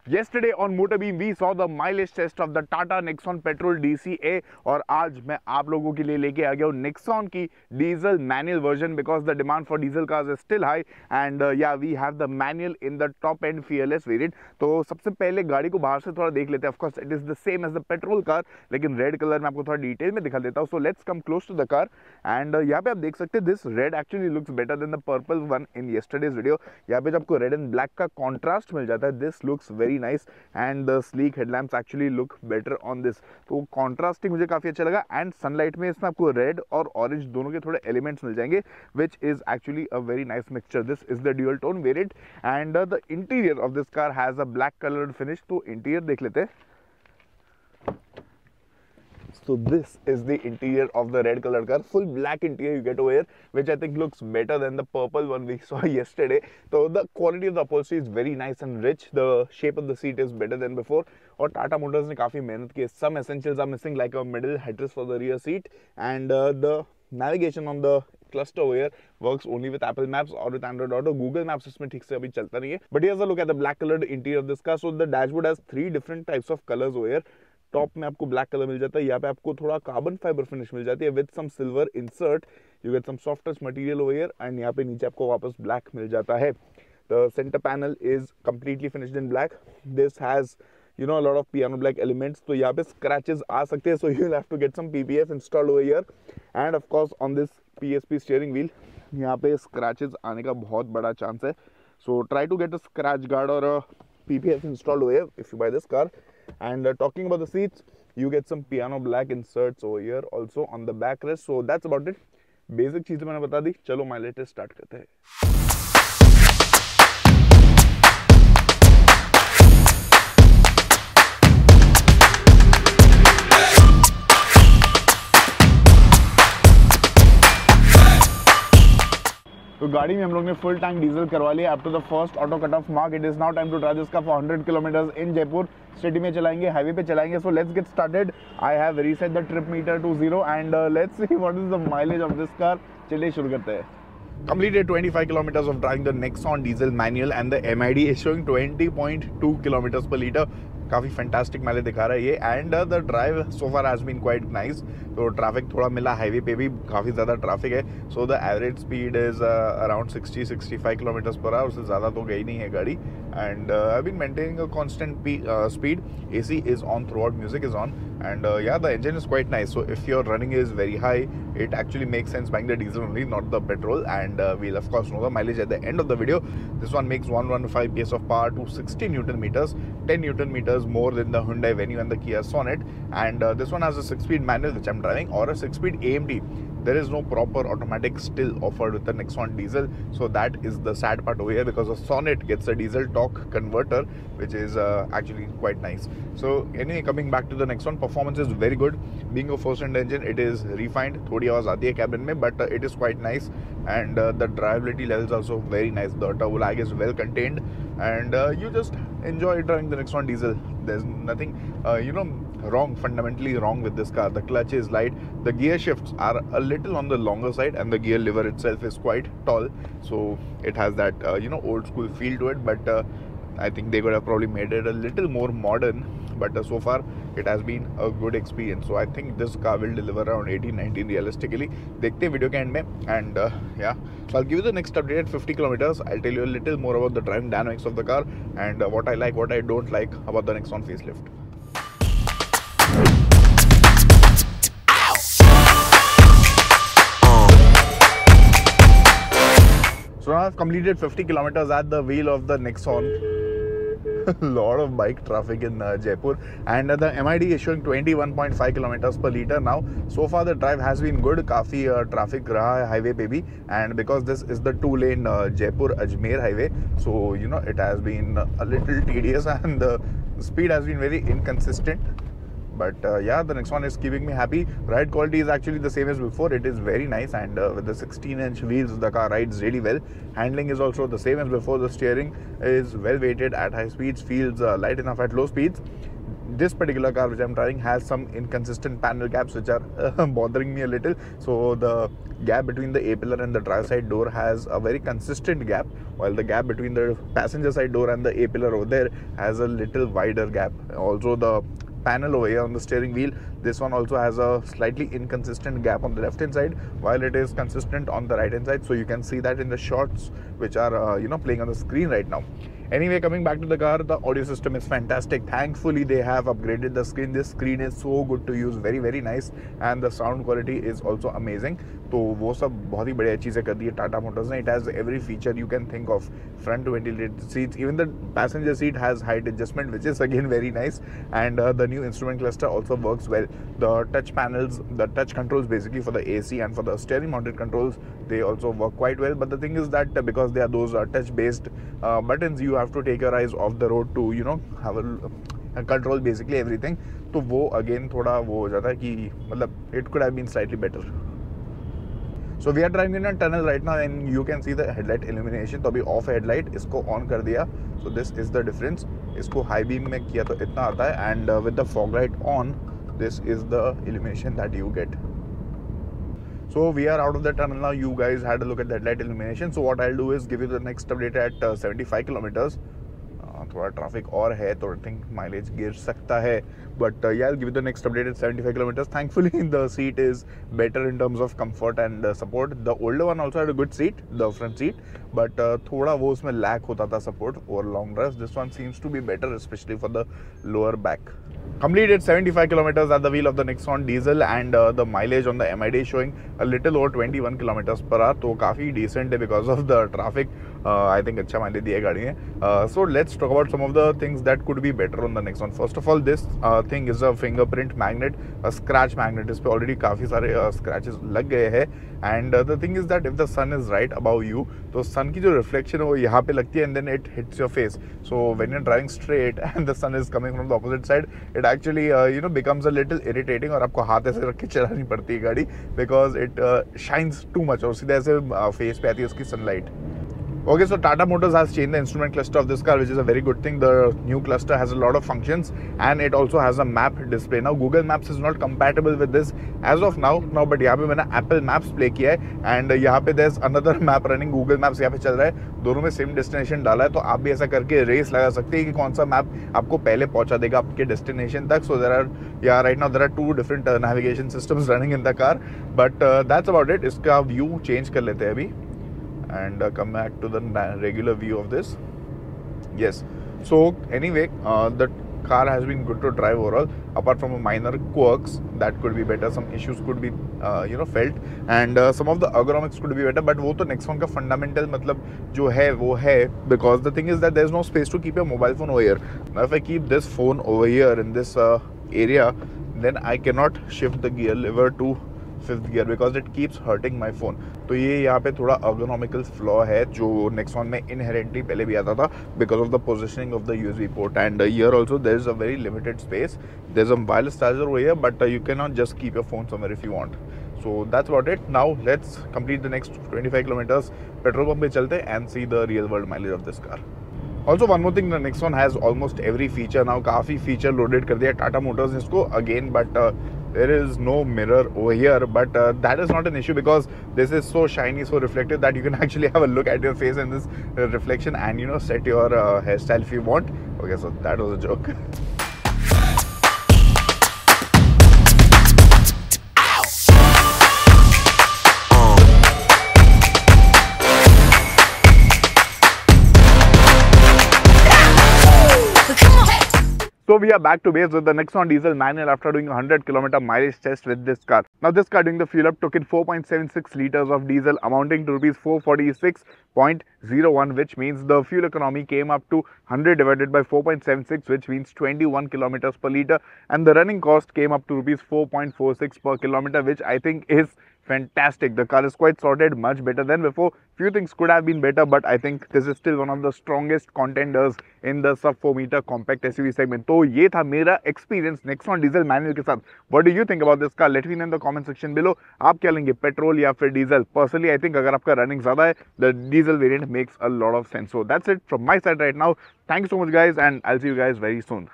Yesterday on MotorBeam we saw the mileage test of the Tata Nexon Petrol DCA और आज मैं आप लोगों के लिए लेके आ गया हूँ Nexon की diesel manual version because the demand for diesel cars is still high and yeah we have the manual in the top end fearless variant. तो सबसे पहले गाड़ी को बाहर से थोड़ा देख लेते हैं. Of course it is the same as the petrol car लेकिन रेड कलर में आपको थोड़ा डिटेल में दिखा देता हूँ. So let's come close to the car and यहाँ पे आप देख सकते हैं this red actually looks better than the purple one in yesterday's video. यहाँ पे जब आपको रेड एंड ब्लैक का कॉन्ट्रास्ट मिल जाता है this looks very nice and the sleek headlamps actually look better on this. तो कॉन्ट्रास्टिंग मुझे काफी अच्छा लगा एंड सनलाइट में इसमें आपको रेड और ऑरेंज दोनों के थोड़े एलिमेंट्स मिल जाएंगे which is actually a very nice mixture. This is the dual tone variant and the interior of this car has a black colored finish. तो इंटीरियर देख लेते हैं. So this is the interior of the red colored car, full black interior you get over here, which I think looks better than the purple one we saw yesterday. So the quality of the upholstery is very nice and rich. The shape of the seat is better than before. और Tata Motors ने काफी मेहनत की. Some essentials are missing like a middle headrest for the rear seat and the navigation on the cluster over here works only with Apple Maps or with Android Auto. Google Maps इसमें ठीक से अभी चलता नहीं है. But here's a look at the black colored interior of this car. So the dashboard has 3 different types of colors over here. Top में आपको black colour मिल जाता है. यहाँ पे आपको थोड़ा कार्बन फाइबर फिनिश मिल जाती है with some silver insert. You get some soft touch material over here and यहाँ पे नीचे आपको वापस ब्लैक मिल जाता है. The centre panel is completely finished in black. This has you know a lot of piano black elements. तो यहाँ पे scratches आ सकते हैं, so you will have to get some PPF installed over here. And of course on this PSP steering wheel यहाँ पे scratches आने का बहुत बड़ा chance है. So try to get a scratch guard or a PPF installed over here if you buy this car. And talking about the seats, you get some piano black inserts over here also on the backrest. So that's about it. Basic चीजें मैंने बता दी. चलो mileage test start करते हैं. तो गाड़ी में हम लोग ने फुल टैंक डीजल करवा लिया. Up to the first auto cut off mark. It is now time to drive this car for 100 kilometres in Jaipur. City में चलाएंगे, हाईवे पे चलाएंगे. So let's get started. I have reset the trip meter to 0 and let's see what is the mileage of this car. चलिए शुरू करते हैं. Completed 25 kilometers of driving the Nexon Diesel manual and the MID is showing 20.2 kilometers per liter. काफ़ी fantastic mileage दिखा रहा है ये and the drive so far has been quite nice. तो ट्रैफिक थोड़ा मिला, हाईवे पे भी काफ़ी ज़्यादा ट्रैफिक है. So the average speed is around 60-65 kilometres per hour. उससे ज़्यादा तो गई नहीं है गाड़ी and I been maintaining a constant speed. AC is on throughout, music is on and yeah the engine is quite nice. So if your running is very high it actually makes sense buying the diesel only, not the petrol. And we'll of course know the mileage at the end of the video. This one makes 115 PS of power to 60 Newton meters, 10 Newton meters more than the Hyundai Venue and the Kia Sonet. And this one has a 6-speed manual which I'm driving or a 6-speed AMT. There is no proper automatic still offered with the Nexon diesel, so that is the sad part over here because the Sonet gets a diesel torque converter which is actually quite nice. So anyway, coming back to the Nexon, performance is very good. Being a first-hand engine, it is refined. थोड़ी आवाज़ आती है cabin में, but it is quite nice and the drivability levels are also very nice. The turbo lag is well contained and you just enjoy driving the Nexon diesel. There's nothing fundamentally wrong with this car. The clutch is light, the gear shifts are a little on the longer side and the gear lever itself is quite tall, so it has that old school feel to it. But I think they could have probably made it a little more modern, but so far it has been a good experience. So I think this car will deliver around 18-19 realistically. देखते हैं video के and में and yeah, so I'll give you the next update at 50 kilometers. I'll tell you a little more about the driving dynamics of the car and what I like, what I don't like about the Nexon facelift. So now I've completed 50 kilometers at the wheel of the Nexon. Lot of bike traffic in Jaipur and the MID is showing 21.5 kilometers per liter now. So far the drive has been good. काफ़ी traffic रहा है highway पे भी and because this is the 2-lane Jaipur Ajmer highway, so it has been a little tedious and the speed has been very inconsistent. But yeah, the Nexon is keeping me happy. Ride quality is actually the same as before. It is very nice and with the 16-inch wheels the car rides really well. Handling is also the same as before. The steering is well weighted at high speeds, feels light enough at low speeds. This particular car which I'm driving has some inconsistent panel gaps which are bothering me a little. So the gap between the A-pillar and the driver side door has a very consistent gap, while the gap between the passenger side door and the A-pillar over there has a little wider gap. Also, the panel over here on the steering wheel, this one also has a slightly inconsistent gap on the left hand side, while it is consistent on the right hand side. So you can see that in the shots which are playing on the screen right now. Anyway, coming back to the car, the audio system is fantastic. Thankfully, they have upgraded the screen. This screen is so good to use, very nice, and the sound quality is also amazing. तो वो सब बहुत ही बढ़िया चीज़ें कर दी है Tata Motors ने. It has every feature you can think of. Front ventilated seats, even the passenger seat has height adjustment, which is again very nice. And the new instrument cluster also works well. The touch panels, the touch controls basically for the AC and for the steering mounted controls, they also work quite well. But the thing is that because they are those touch based buttons, you have to take your eyes off the road to have a control basically everything. तो वो again थोड़ा वो हो जाता है कि मतलब it could have been slightly better. So we are driving in a tunnel right now and you can see the headlight illumination. तो अभी off headlight, इसको on कर दिया. So this is the difference. इसको high beam में किया तो इतना आता है, and with the fog light on, this is the illumination that you get. So we are out of the tunnel now. You guys had a look at the headlight illumination. So what I'll do is give you the next update at 75 kilometers. थोड़ा traffic और है तो I think mileage गिर सकता है, but yeah, I'll give you the next update at 75 kilometers. Thankfully the seat is better in terms of comfort and support. The older one also had a good seat, the front seat, but थोड़ा वो उसमें lack होता था support over long drives. This one seems to be better, especially for the lower back. Completed 75 kilometers at the wheel of the Nexon Diesel, and the mileage on the MID is showing a little over 21 kilometers per hour. तो काफ़ी decent है because of the traffic. I think अच्छा mileage दिया गाड़ी है. So let's talk about some of the things that could be better on the Nexon. First of all, this thing is a fingerprint magnet, a scratch magnet. इस पे already काफ़ी सारे scratches लग गए हैं. And the thing is that if the sun is right above you, तो sun की जो reflection है वो यहाँ पे लगती है and then it hits your face. So when you're driving straight and the sun is coming from the opposite side, it actually becomes a little irritating और आपको हाथ ऐसे रख के चलानी पड़ती है गाड़ी because it shines too much और सीधे ऐसे face पे आती है उसकी sunlight. Okay, so Tata Motors has changed the instrument cluster of this car, which is a very good thing. The new cluster has a lot of functions and it also has a map display. Now Google Maps is not compatible with this as of now, but यहाँ पे मैंने Apple Maps play किया है and यहाँ पे there's another map running. Google Maps यहाँ पे चल रहा है, दोनों में same destination डाला है, तो आप भी ऐसा करके रेस लगा सकते हैं कि कौन सा मैप आपको पहले पहुंचा देगा आपके डेस्टिनेशन तक. So right now there are two different navigation systems running in the car, but that's about it. इसका view change कर लेते हैं अभी and come back to the regular view of this. Yes, so anyway, the car has been good to drive overall, apart from minor quirks that could be better. Some issues could be felt, and some of the ergonomics could be better, but वो तो Nexon का fundamental मतलब जो है वो है, because the thing is that there's no space to keep your mobile phone over here. Now if I keep this phone over here in this area, then I cannot shift the gear lever to 5th gear because it keeps hurting my phone. तो ये यहाँ पे थोड़ा ergonomical flaw है जो Nexon में inherently पहले भी आता था because of the positioning of the USB port, and here also there is a very limited space. There's a wireless charger over here, but you cannot just keep your phone somewhere if you want. So that's about it. Now let's complete the next 25 kilometers. Petrol pump पे चलते and see the real world mileage of this car. Also one more thing, the Nexon has almost every feature now. काफ़ी feature loaded कर दिया Tata Motors ने इसको again, but there is no mirror over here, but that is not an issue because this is so shiny, so reflective that you can actually have a look at your face in this reflection and set your hairstyle if you want. Okay, so that was a joke. So we are back to base with the Nexon Diesel manual after doing a 100-kilometer mileage test with this car. Now this car doing the fuel up took in 4.76 liters of diesel amounting to rupees 446.01, which means the fuel economy came up to 100 divided by 4.76, which means 21 kilometers per liter, and the running cost came up to rupees 4.46 per kilometer, which I think is fantastic. The car is quite sorted, much better than before. Few things could have been better, but I think this is still one of the strongest contenders in the sub 4 meter compact SUV segment. तो ये था मेरा experience Nexon Diesel manual के साथ. What do you think about this car? Let me know in the comment section below. आप क्या लेंगे, petrol या फिर डीजल? Personally, I think अगर आपका रनिंग ज़्यादा है, the diesel variant makes a lot of sense. So that's it from my side right now. Thank you so much guys, and I'll see you guys very soon.